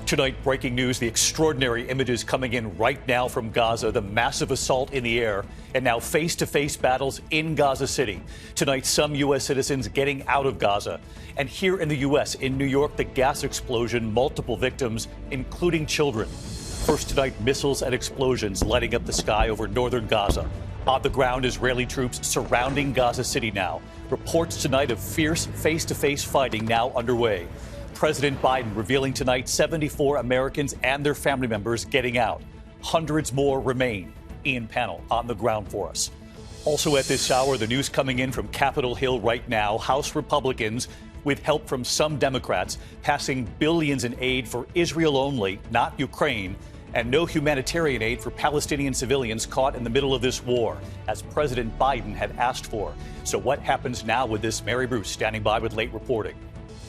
Tonight, breaking news, the extraordinary images coming in right now from Gaza, the massive assault in the air, and now face-to-face battles in Gaza City. Tonight, some U.S. citizens getting out of Gaza. And here in the U.S., in New York, the gas explosion, multiple victims, including children. First tonight, missiles and explosions lighting up the sky over northern Gaza. On the ground, Israeli troops surrounding Gaza City now. Reports tonight of fierce face-to-face fighting now underway. President Biden revealing tonight 74 Americans and their family members getting out. Hundreds more remain. Ian Pannell on the ground for us. Also at this hour, the news coming in from Capitol Hill right now. House Republicans, with help from some Democrats, passing billions in aid for Israel only, not Ukraine, and no humanitarian aid for Palestinian civilians caught in the middle of this war, as President Biden had asked for. So what happens now with this? Mary Bruce standing by with late reporting.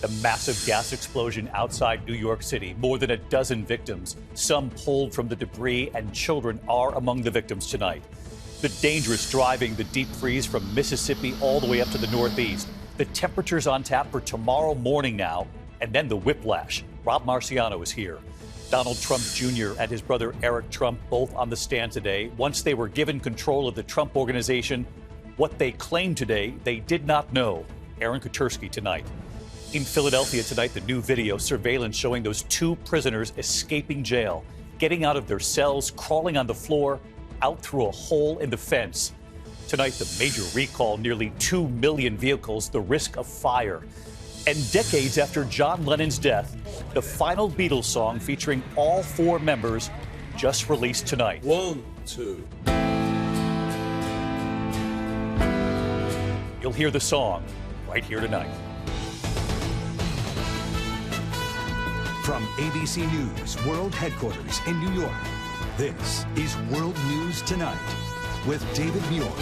The massive gas explosion outside New York City, more than a dozen victims, some pulled from the debris, and children are among the victims tonight. The dangerous driving, the deep freeze from Mississippi all the way up to the Northeast. The temperatures on tap for tomorrow morning now, and then the whiplash. Rob Marciano is here. Donald Trump Jr. and his brother Eric Trump both on the stand today. Once they were given control of the Trump Organization, what they claimed today, they did not know. Aaron Katersky tonight. In Philadelphia tonight, the new video surveillance showing those two prisoners escaping jail, getting out of their cells, crawling on the floor, out through a hole in the fence. Tonight, the major recall, nearly 2 million vehicles, the risk of fire. And decades after John Lennon's death, the final Beatles song featuring all four members just released tonight. 1, 2. You'll hear the song right here tonight. From ABC News World Headquarters in New York, this is World News Tonight with David Muir.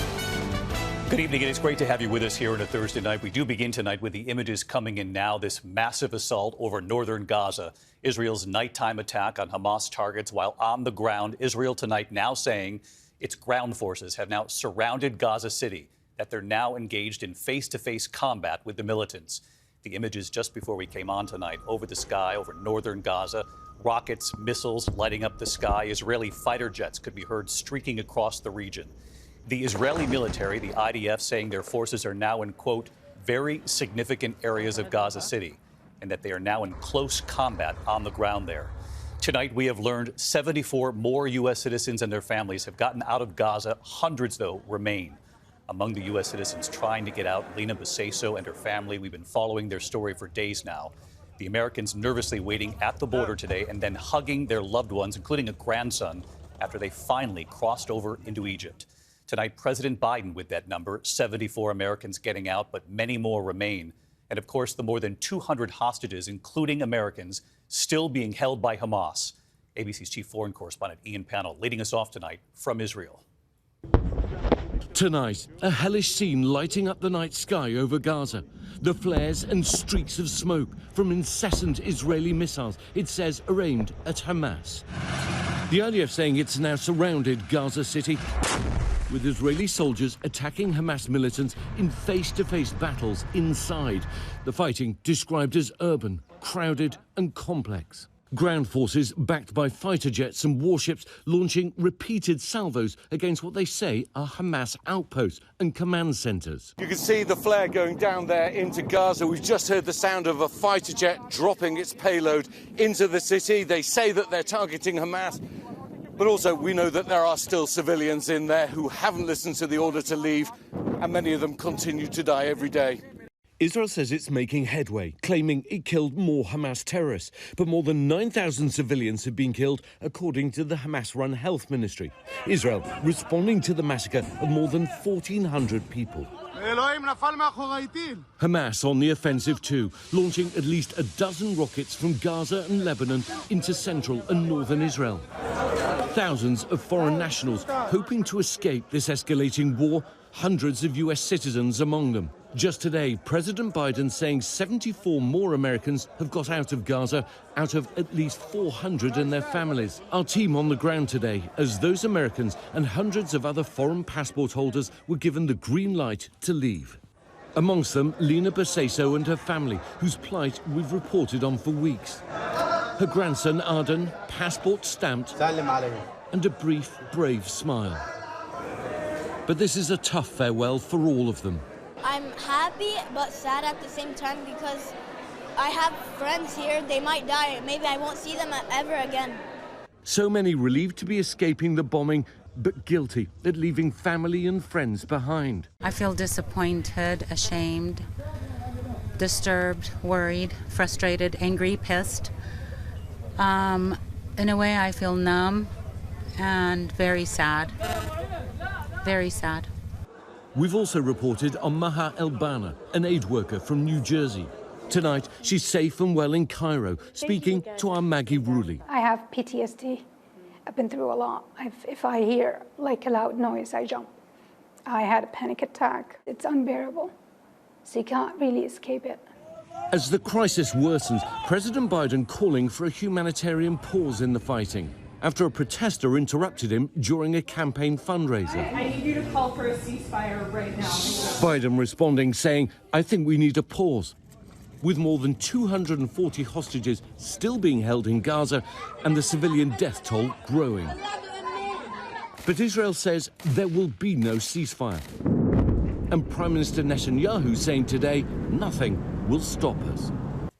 Good evening, and it's great to have you with us here on a Thursday night. We do begin tonight with the images coming in now, this massive assault over northern Gaza, Israel's nighttime attack on Hamas targets, while on the ground, Israel tonight now saying its ground forces have now surrounded Gaza City, that they're now engaged in face-to-face combat with the militants. The images just before we came on tonight, over the sky, over northern Gaza, rockets, missiles lighting up the sky. Israeli fighter jets could be heard streaking across the region. The Israeli military, the IDF, saying their forces are now in, quote, very significant areas of Gaza City, and that they are now in close combat on the ground there. Tonight, we have learned 74 more U.S. citizens and their families have gotten out of Gaza. Hundreds, though, remain. Among the U.S. citizens trying to get out, Lena Baseso and her family. We've been following their story for days now. The Americans nervously waiting at the border today and then hugging their loved ones, including a grandson, after they finally crossed over into Egypt. Tonight, President Biden with that number, 74 Americans getting out, but many more remain. And of course, the more than 200 hostages, including Americans, still being held by Hamas. ABC's chief foreign correspondent Ian Pannell leading us off tonight from Israel. Tonight, a hellish scene lighting up the night sky over Gaza. The flares and streaks of smoke from incessant Israeli missiles, it says, are aimed at Hamas. The IDF saying it's now surrounded Gaza City, with Israeli soldiers attacking Hamas militants in face-to-face battles inside. The fighting described as urban, crowded and complex. Ground forces backed by fighter jets and warships launching repeated salvos against what they say are Hamas outposts and command centres. You can see the flare going down there into Gaza. We've just heard the sound of a fighter jet dropping its payload into the city. They say that they're targeting Hamas, but also we know that there are still civilians in there who haven't listened to the order to leave, and many of them continue to die every day. Israel says it's making headway, claiming it killed more Hamas terrorists. But more than 9,000 civilians have been killed, according to the Hamas-run health ministry. Israel responding to the massacre of more than 1,400 people. Hamas on the offensive too, launching at least a dozen rockets from Gaza and Lebanon into central and northern Israel. Thousands of foreign nationals hoping to escape this escalating war, hundreds of US citizens among them. Just today, President Biden saying 74 more Americans have got out of Gaza, out of at least 400 and their families. Our team on the ground today, as those Americans and hundreds of other foreign passport holders were given the green light to leave. Amongst them, Lena Baseso and her family, whose plight we've reported on for weeks. Her grandson, Arden, passport stamped, and a brief, brave smile. But this is a tough farewell for all of them. I'm happy but sad at the same time because I have friends here. They might die. Maybe I won't see them ever again. So many relieved to be escaping the bombing, but guilty at leaving family and friends behind. I feel disappointed, ashamed, disturbed, worried, frustrated, angry, pissed. In a way, I feel numb and very sad. Very sad. We've also reported on Maha El-Bana, an aid worker from New Jersey. Tonight, she's safe and well in Cairo, speaking to our Maggie Ruley. I have PTSD. I've been through a lot. If I hear like a loud noise, I jump. I had a panic attack. It's unbearable. So you can't really escape it. As the crisis worsens, President Biden calling for a humanitarian pause in the fighting after a protester interrupted him during a campaign fundraiser. I need you to call for a ceasefire right now. Biden responding, saying, "I think we need a pause." With more than 240 hostages still being held in Gaza and the civilian death toll growing. But Israel says there will be no ceasefire. And Prime Minister Netanyahu saying today, nothing will stop us.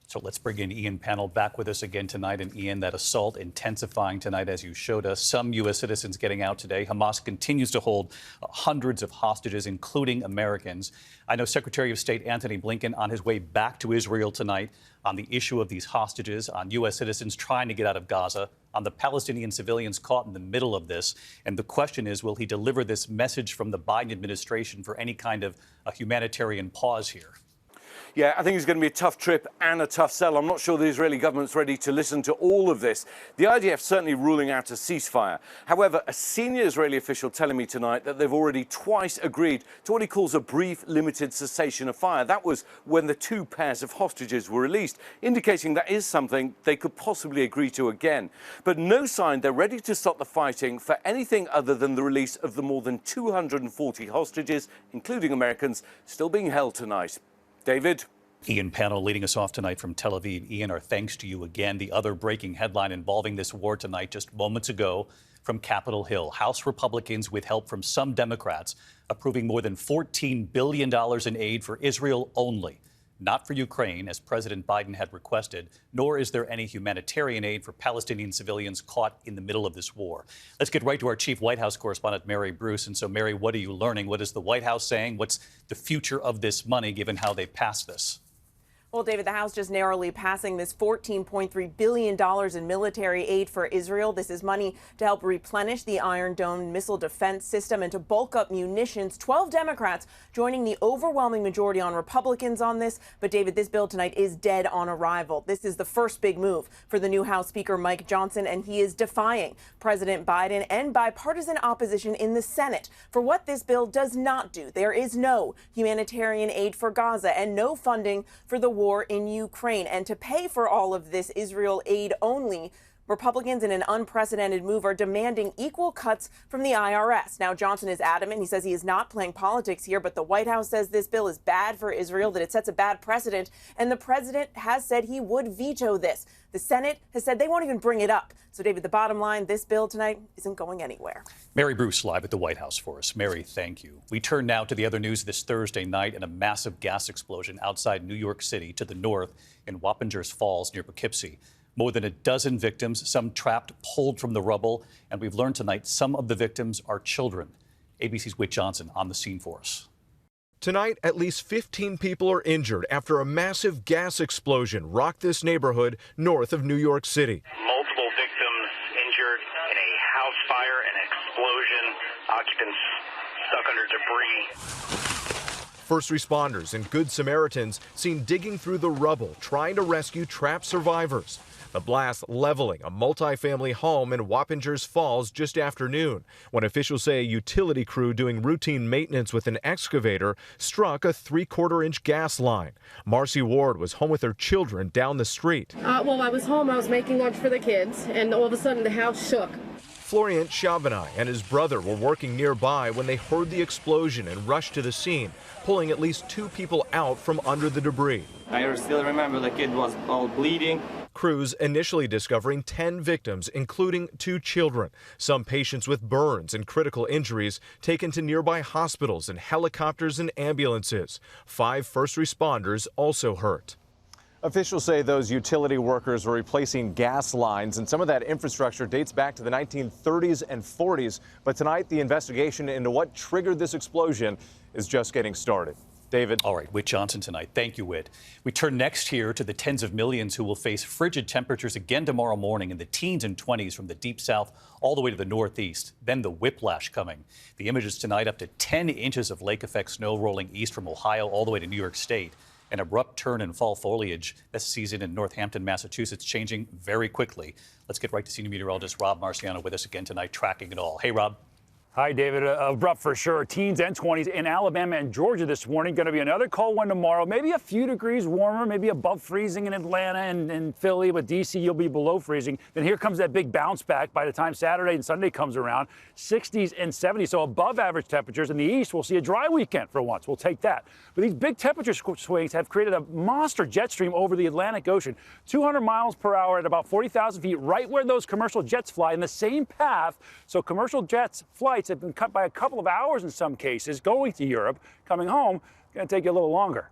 So let's bring in Ian Pannell back with us again tonight. And Ian, that assault intensifying tonight, as you showed us. Some U.S. citizens getting out today. Hamas continues to hold hundreds of hostages, including Americans. I know Secretary of State Antony Blinken on his way back to Israel tonight on the issue of these hostages, on U.S. citizens trying to get out of Gaza, on the Palestinian civilians caught in the middle of this. And the question is, will he deliver this message from the Biden administration for any kind of a humanitarian pause here? Yeah, I think it's going to be a tough trip and a tough sell. I'm not sure the Israeli government's ready to listen to all of this. The IDF certainly ruling out a ceasefire. However, a senior Israeli official telling me tonight that they've already twice agreed to what he calls a brief, limited cessation of fire. That was when the two pairs of hostages were released, indicating that is something they could possibly agree to again. But no sign they're ready to stop the fighting for anything other than the release of the more than 240 hostages, including Americans, still being held tonight. David? Ian Pannell leading us off tonight from Tel Aviv. Ian, our thanks to you again. The other breaking headline involving this war tonight, just moments ago from Capitol Hill. House Republicans, with help from some Democrats, approving more than $14 billion in aid for Israel only. Not for Ukraine, as President Biden had requested, nor is there any humanitarian aid for Palestinian civilians caught in the middle of this war. Let's get right to our chief White House correspondent, Mary Bruce. And so, Mary, what are you learning? What is the White House saying? What's the future of this money, given how they passed this? Well, David, the House just narrowly passing this $14.3 billion in military aid for Israel. This is money to help replenish the Iron Dome missile defense system and to bulk up munitions. 12 Democrats joining the overwhelming majority on Republicans on this. But, David, this bill tonight is dead on arrival. This is the first big move for the new House Speaker, Whit Johnson, and he is defying President Biden and bipartisan opposition in the Senate for what this bill does not do. There is no humanitarian aid for Gaza and no funding for the war in Ukraine. And to pay for all of this Israel aid only, Republicans, in an unprecedented move, are demanding equal cuts from the IRS. Now, Johnson is adamant. He says he is not playing politics here, but the White House says this bill is bad for Israel, that it sets a bad precedent, and the president has said he would veto this. The Senate has said they won't even bring it up. So, David, the bottom line, this bill tonight isn't going anywhere. Mary Bruce live at the White House for us. Mary, thank you. We turn now to the other news this Thursday night and a massive gas explosion outside New York City to the north in Wappingers Falls near Poughkeepsie. More than a dozen victims, some trapped, pulled from the rubble. And we've learned tonight some of the victims are children. ABC's Whit Johnson on the scene for us. Tonight, at least 15 people are injured after a massive gas explosion rocked this neighborhood north of New York City. Multiple victims injured in a house fire and explosion. Occupants stuck under debris. First responders and Good Samaritans seen digging through the rubble, trying to rescue trapped survivors. The blast leveling a multi-family home in Wappingers Falls just after noon, when officials say a utility crew doing routine maintenance with an excavator struck a 3/4-inch gas line. Marcy Ward was home with her children down the street. Well, I was home. I was making lunch for the kids, and all of a sudden the house shook. Florian Chabanai and his brother were working nearby when they heard the explosion and rushed to the scene, pulling at least 2 people out from under the debris. I still remember the kid was all bleeding. Crews initially discovering 10 victims, including 2 children. Some patients with burns and critical injuries taken to nearby hospitals in helicopters and ambulances. 5 first responders also hurt. Officials say those utility workers were replacing gas lines, and some of that infrastructure dates back to the 1930s and 40s. But tonight, the investigation into what triggered this explosion is just getting started. David. All right, Whit Johnson tonight. Thank you, Whit. We turn next here to the tens of millions who will face frigid temperatures again tomorrow morning in the teens and 20s from the deep south all the way to the northeast. Then the whiplash coming. The images tonight, up to 10 inches of lake effect snow rolling east from Ohio all the way to New York State. An abrupt turn in fall foliage this season in Northampton, Massachusetts, changing very quickly. Let's get right to senior meteorologist Rob Marciano with us again tonight, tracking it all. Hey, Rob. Hi, David. Abrupt for sure. Teens and 20s in Alabama and Georgia this morning. Going to be another cold one tomorrow. Maybe a few degrees warmer, maybe above freezing in Atlanta and Philly. But D.C., you'll be below freezing. Then here comes that big bounce back by the time Saturday and Sunday comes around. 60s and 70s, so above average temperatures. In the east, we'll see a dry weekend for once. We'll take that. But these big temperature swings have created a monster jet stream over the Atlantic Ocean. 200 miles per hour at about 40,000 feet, right where those commercial jets fly, in the same path. So commercial jets flights have been cut by a couple of hours in some cases, going to Europe, coming home, going to take you a little longer.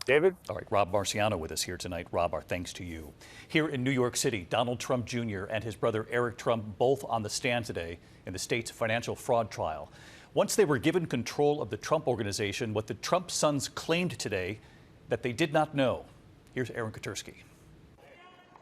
David? All right, Rob Marciano with us here tonight. Rob, our thanks to you. Here in New York City, Donald Trump Jr. and his brother Eric Trump both on the stand today in the state's financial fraud trial. Once they were given control of the Trump Organization, what the Trump sons claimed today that they did not know. Here's Aaron Katersky.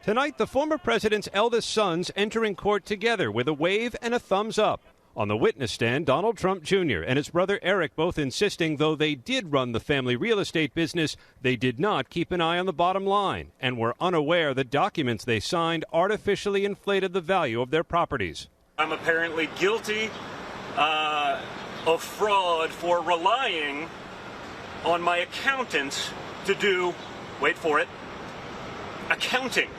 Tonight, the former president's eldest sons entering court together with a wave and a thumbs up. On the witness stand, Donald Trump Jr. and his brother Eric both insisting, though they did run the family real estate business, they did not keep an eye on the bottom line and were unaware the documents they signed artificially inflated the value of their properties. I'm apparently guilty of fraud for relying on my accountants to do, wait for it, accounting.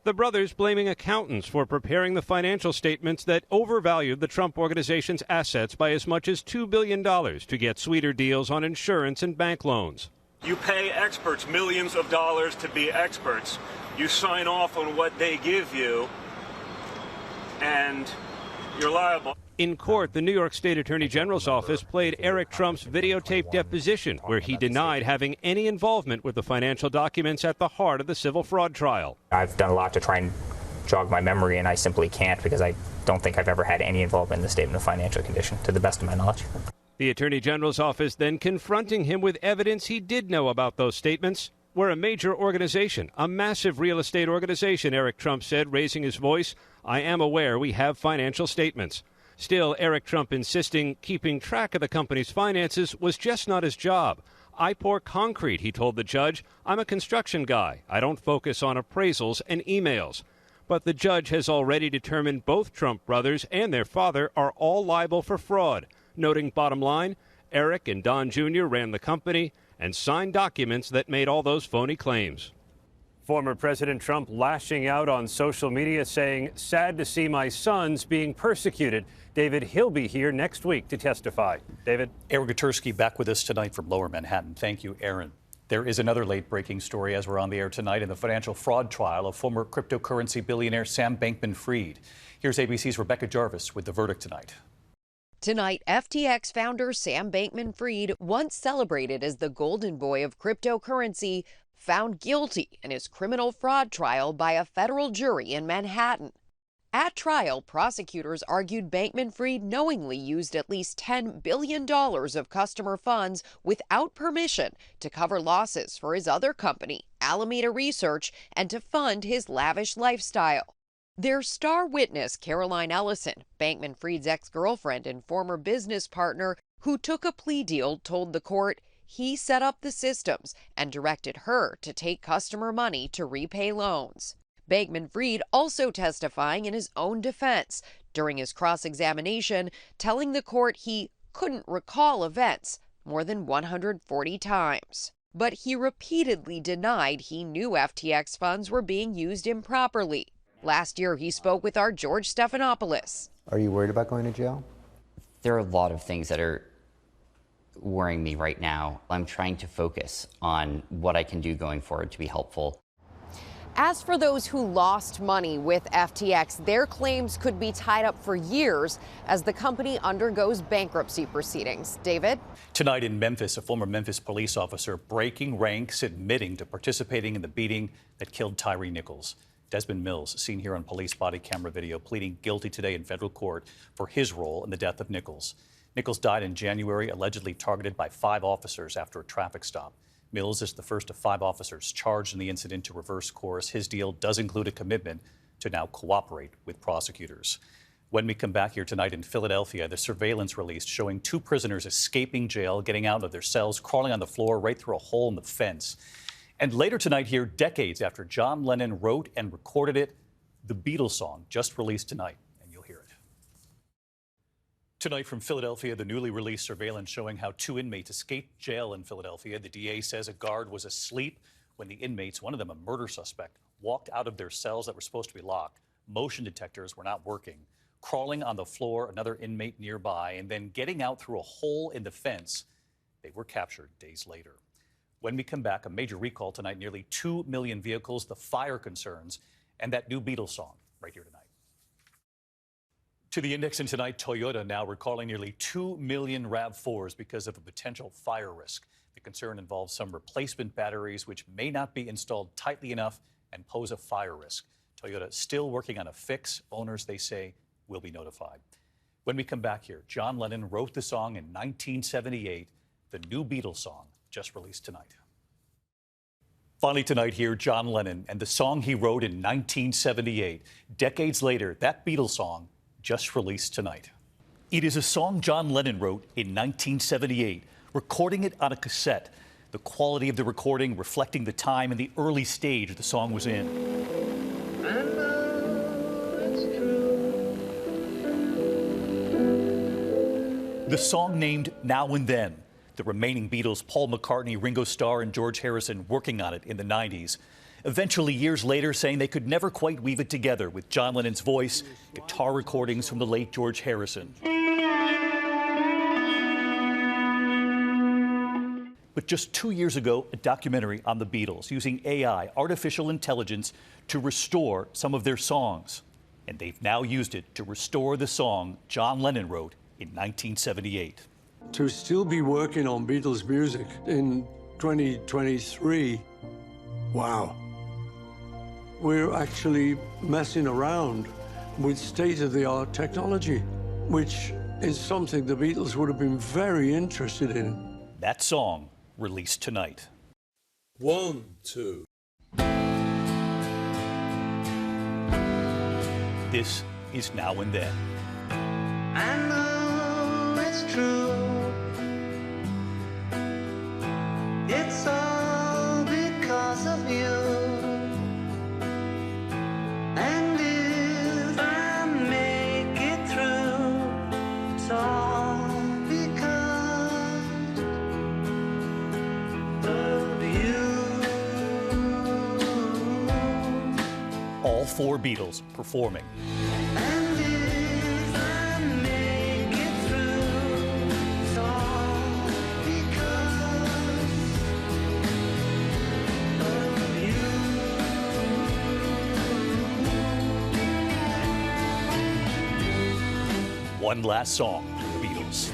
The brothers blaming accountants for preparing the financial statements that overvalued the Trump Organization's assets by as much as $2 billion to get sweeter deals on insurance and bank loans. You pay experts millions of dollars to be experts. You sign off on what they give you, and you're liable. In court, the New York State Attorney General's office played Eric Trump's videotaped deposition, where he denied having any involvement with the financial documents at the heart of the civil fraud trial. I've done a lot to try and jog my memory, and I simply can't because I don't think I've ever had any involvement in the statement of financial condition, to the best of my knowledge. The Attorney General's office then confronting him with evidence he did know about those statements. We're a major organization, a massive real estate organization, Eric Trump said, raising his voice. I am aware we have financial statements. Still, Eric Trump insisting keeping track of the company's finances was just not his job. I pour concrete, he told the judge. I'm a construction guy. I don't focus on appraisals and emails. But the judge has already determined both Trump brothers and their father are all liable for fraud, noting bottom line, Eric and Don Jr. ran the company and signed documents that made all those phony claims. Former President Trump lashing out on social media saying, sad to see my sons being persecuted. David, he'll be here next week to testify. David? Aaron Katersky back with us tonight from Lower Manhattan. Thank you, Aaron. There is another late-breaking story as we're on the air tonight in the financial fraud trial of former cryptocurrency billionaire Sam Bankman-Fried. Here's ABC's Rebecca Jarvis with the verdict tonight. Tonight, FTX founder Sam Bankman-Fried, once celebrated as the golden boy of cryptocurrency, found guilty in his criminal fraud trial by a federal jury in Manhattan. At trial, prosecutors argued Bankman-Fried knowingly used at least $10 billion of customer funds without permission to cover losses for his other company, Alameda Research, and to fund his lavish lifestyle. Their star witness, Caroline Ellison, Bankman-Fried's ex-girlfriend and former business partner, who took a plea deal, told the court he set up the systems and directed her to take customer money to repay loans. Bankman-Fried also testifying in his own defense during his cross-examination, telling the court he couldn't recall events more than 140 times. But he repeatedly denied he knew FTX funds were being used improperly. Last year, he spoke with our George Stephanopoulos. Are you worried about going to jail? There are a lot of things that are worrying me right now. I'm trying to focus on what I can do going forward to be helpful. As for those who lost money with FTX, their claims could be tied up for years as the company undergoes bankruptcy proceedings. David? Tonight in Memphis, a former Memphis police officer breaking ranks, admitting to participating in the beating that killed Tyre Nichols. Desmond Mills, seen here on police body camera video, pleading guilty today in federal court for his role in the death of Nichols. Nichols died in January, allegedly targeted by 5 officers after a traffic stop. Mills is the first of 5 officers charged in the incident to reverse course. His deal does include a commitment to now cooperate with prosecutors. When we come back here tonight in Philadelphia, the surveillance released showing 2 prisoners escaping jail, getting out of their cells, crawling on the floor right through a hole in the fence. And later tonight here, decades after John Lennon wrote and recorded it, the Beatles song just released tonight, and you'll hear it. Tonight from Philadelphia, the newly released surveillance showing how 2 inmates escaped jail in Philadelphia. The DA says a guard was asleep when the inmates, one of them a murder suspect, walked out of their cells that were supposed to be locked. Motion detectors were not working. Crawling on the floor, another inmate nearby, and then getting out through a hole in the fence. They were captured days later. When we come back, a major recall tonight, nearly 2 million vehicles, the fire concerns, and that new Beatles song right here tonight. To the index, and tonight, Toyota now recalling nearly 2 million RAV4s because of a potential fire risk. The concern involves some replacement batteries which may not be installed tightly enough and pose a fire risk. Toyota still working on a fix. Owners, they say, will be notified. When we come back here, John Lennon wrote the song in 1978, the new Beatles song just released tonight. Finally tonight here, John Lennon and the song he wrote in 1978. Decades later, that Beatles song just released tonight. It is a song John Lennon wrote in 1978, recording it on a cassette. The quality of the recording reflecting the time and the early stage the song was in. The song named Now and Then. The remaining Beatles, Paul McCartney, Ringo Starr, and George Harrison working on it in the 90s. Eventually, years later, saying they could never quite weave it together with John Lennon's voice, guitar recordings from the late George Harrison. But just 2 years ago, a documentary on the Beatles using AI, artificial intelligence, to restore some of their songs. And they've now used it to restore the song John Lennon wrote in 1978. To still be working on Beatles music in 2023, wow. We're actually messing around with state-of-the-art technology, which is something the Beatles would have been very interested in. That song released tonight. 1, 2. This is Now and Then. I know it's true. It's all because of you. And if I make it through, it's all because of you. All 4 Beatles performing. And if I make it through, it's all because of you. One last song, the Beatles.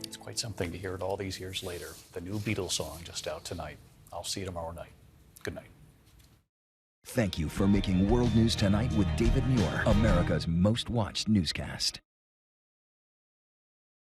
It's quite something to hear it all these years later. The new Beatles song just out tonight. I'll see you tomorrow night. Good night. Thank you for making World News Tonight with David Muir, America's most watched newscast.